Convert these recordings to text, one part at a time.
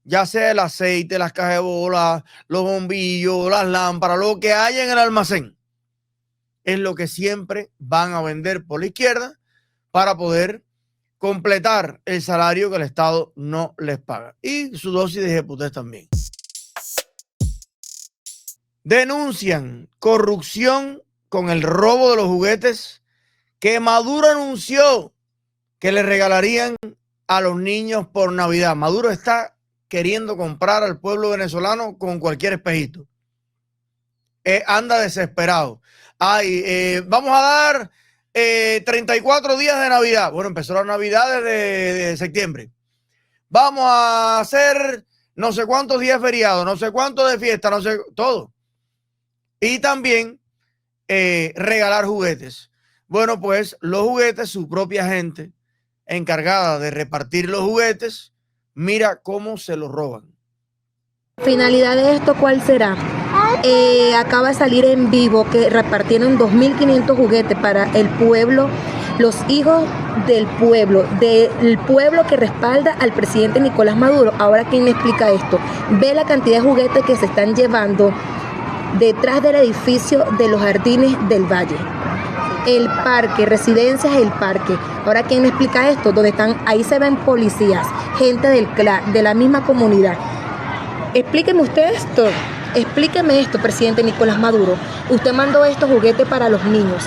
ya sea el aceite, las cajas de bola, los bombillos, las lámparas, lo que haya en el almacén, es lo que siempre van a vender por la izquierda para poder completar el salario que el Estado no les paga. Y su dosis de ejecutez también. Denuncian corrupción con el robo de los juguetes que Maduro anunció que le regalarían a los niños por Navidad. Maduro está queriendo comprar al pueblo venezolano con cualquier espejito. Anda desesperado. Vamos a dar 34 días de Navidad. Bueno, empezó la Navidad desde septiembre. Vamos a hacer no sé cuántos días feriados, no sé cuántos de fiesta, no sé, todo. Y también regalar juguetes. Bueno, pues los juguetes, su propia gente encargada de repartir los juguetes, mira cómo se los roban. ¿Finalidad de esto cuál será? Acaba de salir en vivo que repartieron 2.500 juguetes para el pueblo, los hijos del pueblo que respalda al presidente Nicolás Maduro. Ahora, ¿quién me explica esto? Ve la cantidad de juguetes que se están llevando detrás del edificio de los Jardines del Valle. El parque, Residencias El Parque. Ahora, ¿quién me explica esto? Donde están, ahí se ven policías, gente de la misma comunidad. Explíqueme usted esto. Explíqueme esto, presidente Nicolás Maduro. Usted mandó estos juguetes para los niños.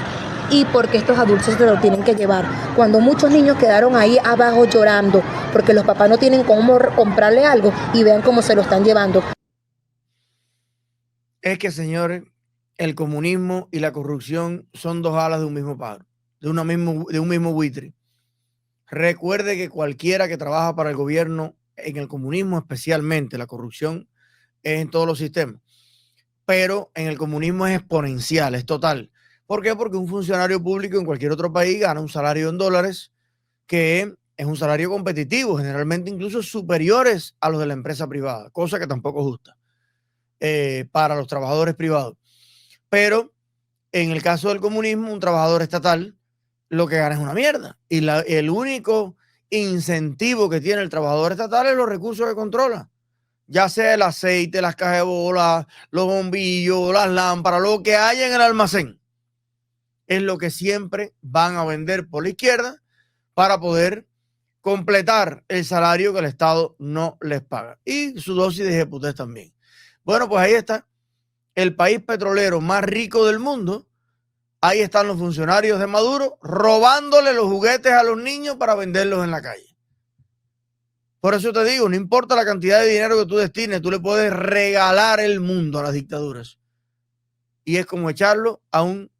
¿Y por qué estos adultos se lo tienen que llevar? Cuando muchos niños quedaron ahí abajo llorando porque los papás no tienen cómo comprarle algo y vean cómo se lo están llevando. Es que, señores, el comunismo y la corrupción son dos alas de un mismo pájaro, de un mismo buitre. Recuerde que cualquiera que trabaja para el gobierno, en el comunismo especialmente, la corrupción es en todos los sistemas, pero en el comunismo es exponencial, es total. ¿Por qué? Porque un funcionario público en cualquier otro país gana un salario en dólares que es un salario competitivo, generalmente incluso superiores a los de la empresa privada, cosa que tampoco es justa para los trabajadores privados. Pero en el caso del comunismo, un trabajador estatal lo que gana es una mierda. Y el único incentivo que tiene el trabajador estatal es los recursos que controla. Ya sea el aceite, las cajas de bola, los bombillos, las lámparas, lo que haya en el almacén. Es lo que siempre van a vender por la izquierda para poder completar el salario que el Estado no les paga. Y su dosis de ejecutez también. Bueno, pues ahí está. El país petrolero más rico del mundo. Ahí están los funcionarios de Maduro robándole los juguetes a los niños para venderlos en la calle. Por eso te digo, no importa la cantidad de dinero que tú destines, tú le puedes regalar el mundo a las dictaduras. Y es como echarlo a un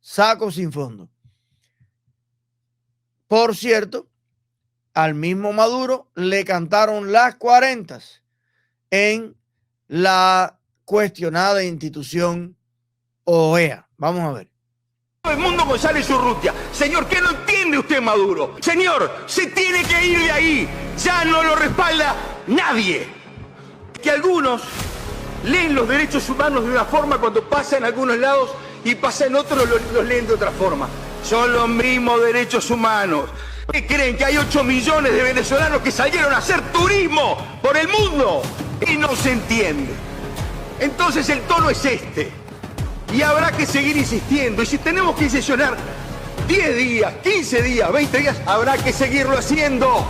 saco sin fondo. Por cierto, al mismo Maduro le cantaron las 40 en la cuestionada institución OEA. Vamos a ver. El mundo González Urrutia. Señor, ¿qué no entiende usted, Maduro? Señor, se tiene que ir de ahí. Ya no lo respalda nadie. Que algunos leen los derechos humanos de una forma cuando pasa en algunos lados y pasa en otros los leen de otra forma. Son los mismos derechos humanos. ¿Qué creen? Que hay 8 millones de venezolanos que salieron a hacer turismo por el mundo y no se entiende. Entonces el tono es este. Y habrá que seguir insistiendo. Y si tenemos que sesionar 10 días, 15 días, 20 días, habrá que seguirlo haciendo.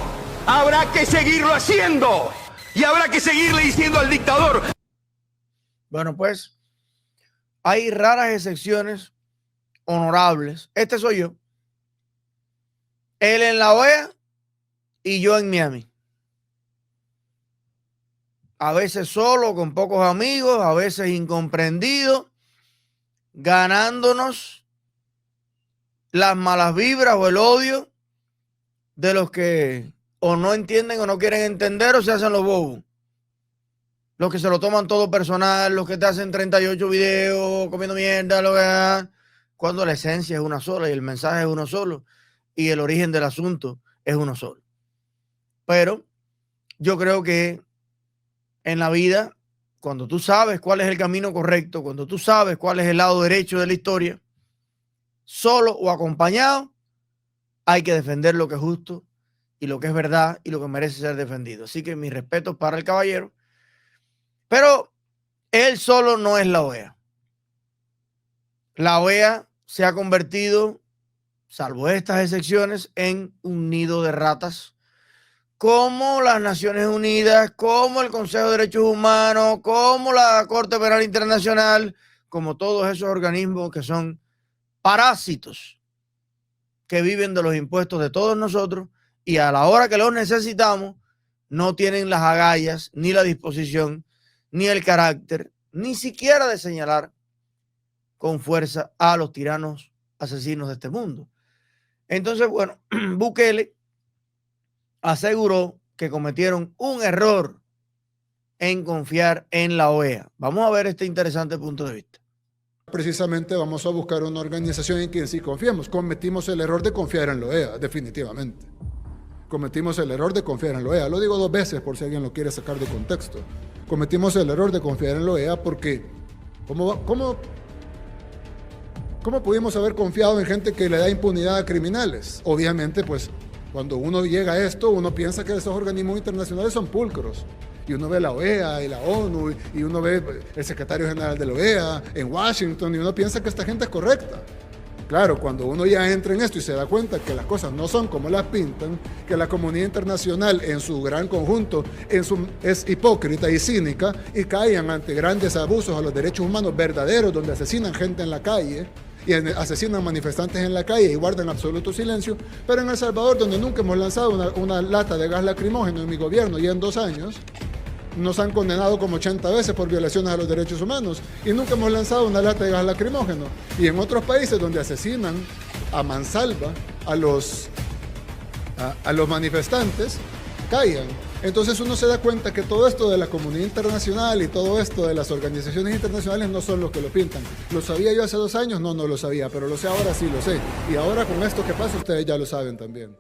Habrá que seguirlo haciendo. Y habrá que seguirle diciendo al dictador. Bueno, pues hay raras excepciones honorables. Este soy yo. Él en la OEA y yo en Miami. A veces solo, con pocos amigos, a veces incomprendido, ganándonos las malas vibras o el odio de los que o no entienden o no quieren entender o se hacen los bobos. Los que se lo toman todo personal, los que te hacen 38 videos comiendo mierda, cuando la esencia es una sola y el mensaje es uno solo y el origen del asunto es uno solo. Pero yo creo que en la vida, cuando tú sabes cuál es el camino correcto, cuando tú sabes cuál es el lado derecho de la historia, solo o acompañado, hay que defender lo que es justo y lo que es verdad y lo que merece ser defendido. Así que mis respetos para el caballero. Pero él solo no es la OEA. La OEA se ha convertido, salvo estas excepciones, en un nido de ratas, como las Naciones Unidas, como el Consejo de Derechos Humanos, como la Corte Penal Internacional, como todos esos organismos que son parásitos que viven de los impuestos de todos nosotros y a la hora que los necesitamos no tienen las agallas, ni la disposición, ni el carácter, ni siquiera de señalar con fuerza a los tiranos asesinos de este mundo. Entonces, bueno, Bukele aseguró que cometieron un error en confiar en la OEA. Vamos a ver este interesante punto de vista. Precisamente vamos a buscar una organización en quien sí confiemos. Cometimos el error de confiar en la OEA, definitivamente. Cometimos el error de confiar en la OEA. Lo digo 2 veces por si alguien lo quiere sacar de contexto. Cometimos el error de confiar en la OEA porque ¿cómo pudimos haber confiado en gente que le da impunidad a criminales? Obviamente, pues, cuando uno llega a esto, uno piensa que esos organismos internacionales son pulcros. Y uno ve la OEA y la ONU, y uno ve el secretario general de la OEA en Washington, y uno piensa que esta gente es correcta. Claro, cuando uno ya entra en esto y se da cuenta que las cosas no son como las pintan, que la comunidad internacional en su gran conjunto es hipócrita y cínica y caen ante grandes abusos a los derechos humanos verdaderos, donde asesinan gente en la calle y asesinan manifestantes en la calle y guardan absoluto silencio, pero en El Salvador, donde nunca hemos lanzado una lata de gas lacrimógeno en mi gobierno y en 2 años, nos han condenado como 80 veces por violaciones a los derechos humanos y nunca hemos lanzado una lata de gas lacrimógeno. Y en otros países donde asesinan a mansalva a los manifestantes, callan. Entonces uno se da cuenta que todo esto de la comunidad internacional y todo esto de las organizaciones internacionales no son los que lo pintan. ¿Lo sabía yo hace 2 años? No, no lo sabía, pero lo sé ahora, sí lo sé. Y ahora con esto que pasa ustedes ya lo saben también.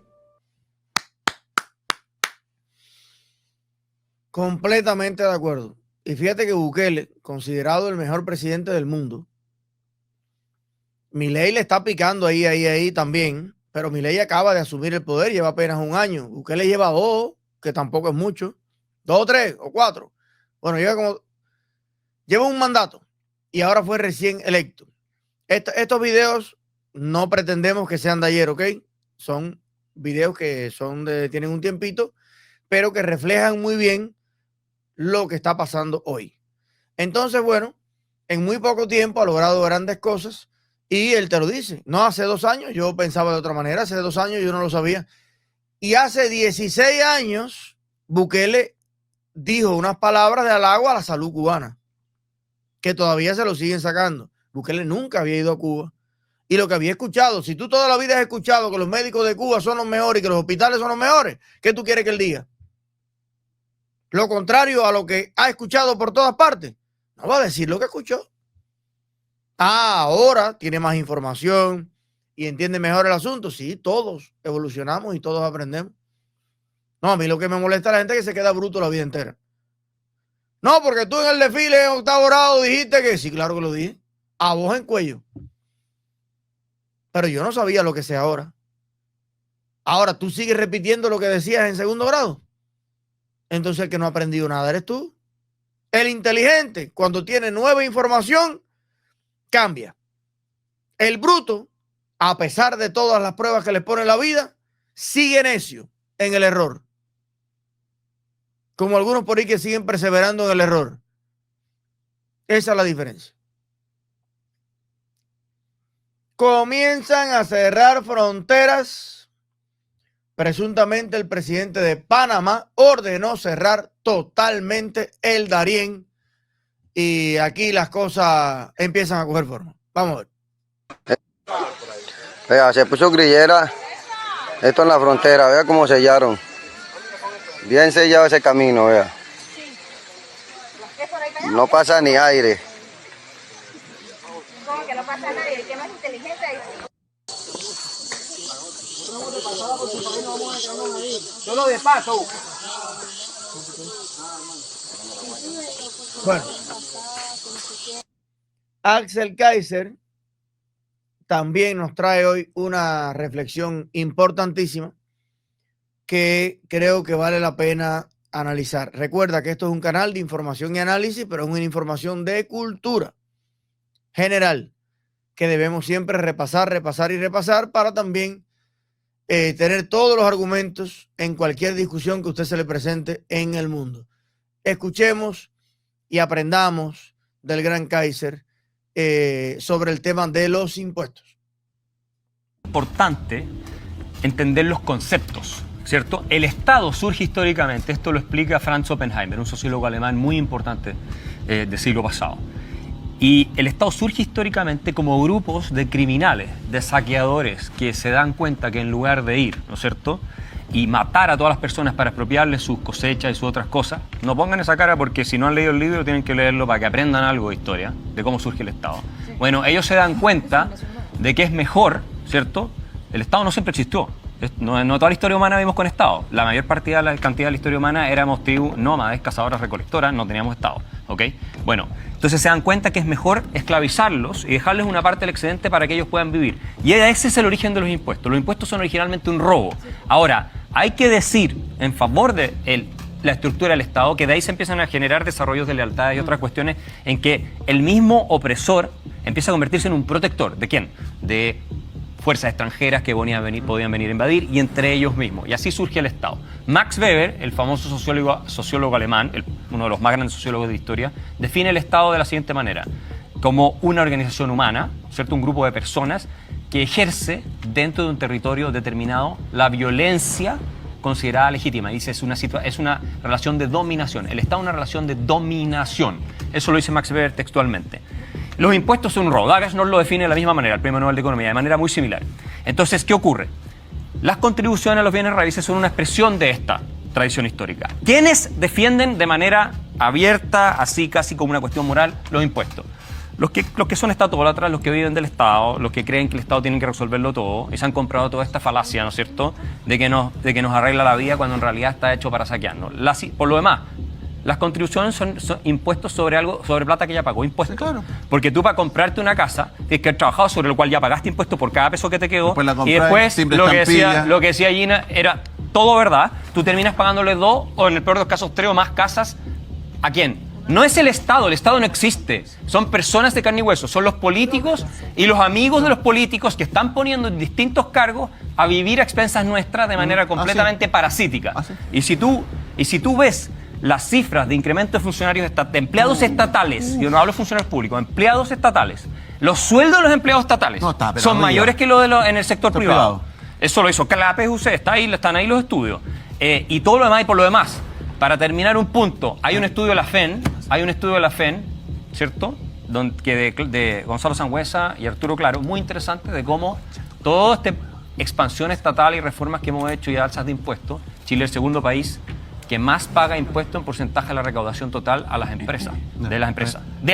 Completamente de acuerdo. Y fíjate que Bukele, considerado el mejor presidente del mundo, Milei le está picando ahí también, pero Milei acaba de asumir el poder, lleva apenas 1 año. Bukele lleva 2, que tampoco es mucho, 2 o 3 o 4. Bueno, lleva un mandato y ahora fue recién electo. Estos videos no pretendemos que sean de ayer, ¿ok? Son videos que tienen un tiempito, pero que reflejan muy bien lo que está pasando hoy. Entonces, bueno, en muy poco tiempo ha logrado grandes cosas y él te lo dice. No, hace 2 años yo pensaba de otra manera, hace 2 años yo no lo sabía. Y hace 16 años Bukele dijo unas palabras de halago a la salud cubana, que todavía se lo siguen sacando. Bukele nunca había ido a Cuba. Y lo que había escuchado, si tú toda la vida has escuchado que los médicos de Cuba son los mejores y que los hospitales son los mejores, ¿qué tú quieres que él diga? Lo contrario a lo que ha escuchado por todas partes. No va a decir lo que escuchó. Ahora tiene más información y entiende mejor el asunto. Sí, todos evolucionamos y todos aprendemos. No, a mí lo que me molesta es la gente que se queda bruto la vida entera. No, porque tú en el desfile en 8º grado dijiste que sí, claro que lo dije. A voz en cuello. Pero yo no sabía lo que sé ahora. Ahora tú sigues repitiendo lo que decías en 2º grado. Entonces el que no ha aprendido nada eres tú. El inteligente, cuando tiene nueva información, cambia. El bruto, a pesar de todas las pruebas que le pone la vida, sigue necio en el error. Como algunos por ahí que siguen perseverando en el error. Esa es la diferencia. Comienzan a cerrar fronteras. Presuntamente el presidente de Panamá ordenó cerrar totalmente el Darién y aquí las cosas empiezan a coger forma. Vamos a ver. Vea, se puso grillera, esto en la frontera, vea cómo sellaron. Bien sellado ese camino, vea. No pasa ni aire. ¿Cómo que no pasa nadie? ¿Qué más inteligente hay? Solo de paso. Bueno. Axel Kaiser también nos trae hoy una reflexión importantísima que creo que vale la pena analizar. Recuerda que esto es un canal de información y análisis, pero es una información de cultura general que debemos siempre repasar para también tener todos los argumentos en cualquier discusión que a usted se le presente en el mundo. Escuchemos y aprendamos del gran Kaiser sobre el tema de los impuestos. Importante entender los conceptos, ¿cierto? El Estado surge históricamente, esto lo explica Franz Oppenheimer, un sociólogo alemán muy importante del siglo pasado. Y el Estado surge históricamente como grupos de criminales, de saqueadores, que se dan cuenta que en lugar de ir, ¿no es cierto?, y matar a todas las personas para expropiarles sus cosechas y sus otras cosas, no pongan esa cara porque si no han leído el libro tienen que leerlo para que aprendan algo de historia, de cómo surge el Estado. Bueno, ellos se dan cuenta de que es mejor, ¿cierto? El Estado no siempre existió. No toda la historia humana vivimos con Estado. La mayor cantidad de la historia humana éramos tribus nómades, cazadoras, recolectoras, no teníamos Estado. ¿Ok? Bueno, entonces se dan cuenta que es mejor esclavizarlos y dejarles una parte del excedente para que ellos puedan vivir. Y ese es el origen de los impuestos. Los impuestos son originalmente un robo. Ahora, hay que decir en favor de la estructura del Estado que de ahí se empiezan a generar desarrollos de lealtad y otras cuestiones en que el mismo opresor empieza a convertirse en un protector. ¿De quién? De fuerzas extranjeras que podían venir a invadir y entre ellos mismos. Y así surge el Estado. Max Weber, el famoso sociólogo alemán, uno de los más grandes sociólogos de historia, define el Estado de la siguiente manera: como una organización humana, ¿cierto? Un grupo de personas que ejerce dentro de un territorio determinado la violencia considerada legítima. Dice, es una relación de dominación. El Estado es una relación de dominación. Eso lo dice Max Weber textualmente. Los impuestos son un robo. Dagas nos lo define de la misma manera, el Premio Nobel de Economía, de manera muy similar. Entonces, ¿qué ocurre? Las contribuciones a los bienes raíces son una expresión de esta tradición histórica. ¿Quiénes defienden de manera abierta, así casi como una cuestión moral, los impuestos? Los que son estatólatras, los que viven del Estado, los que creen que el Estado tiene que resolverlo todo y se han comprado toda esta falacia, ¿no es cierto?, de que nos arregla la vida cuando en realidad está hecho para saquearnos. Por lo demás, las contribuciones son impuestos sobre plata que ya pagó, impuestos. Sí, claro. Porque tú para comprarte una casa tienes que haber trabajado sobre el cual ya pagaste impuestos por cada peso que te quedó. Y después lo que decía Gina era todo verdad. Tú terminas pagándole 2 o en el peor de los casos 3 o más casas. ¿A quién? No es el Estado no existe. Son personas de carne y hueso. Son los políticos y los amigos de los políticos que están poniendo en distintos cargos a vivir a expensas nuestras de manera completamente parasítica. Y si tú ves las cifras de incremento de funcionarios de empleados estatales, yo no hablo de funcionarios públicos, empleados estatales, los sueldos de los empleados estatales son mayores que en el sector privado. Eso lo hizo Clapes UC, están ahí los estudios. Y todo lo demás, y por lo demás, para terminar un punto, hay un estudio de la FEN, ¿cierto? De Gonzalo Sangüesa y Arturo Claro, muy interesante, de cómo toda esta expansión estatal y reformas que hemos hecho y alzas de impuestos, Chile es el segundo país que más paga impuestos en porcentaje de la recaudación total a las empresas, de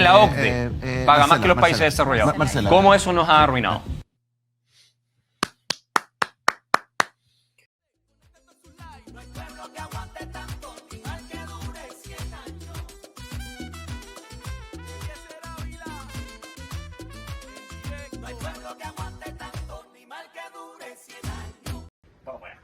la OCDE, paga más que los países desarrollados. ¿Cómo eso nos ha arruinado? No hay pueblo que aguante.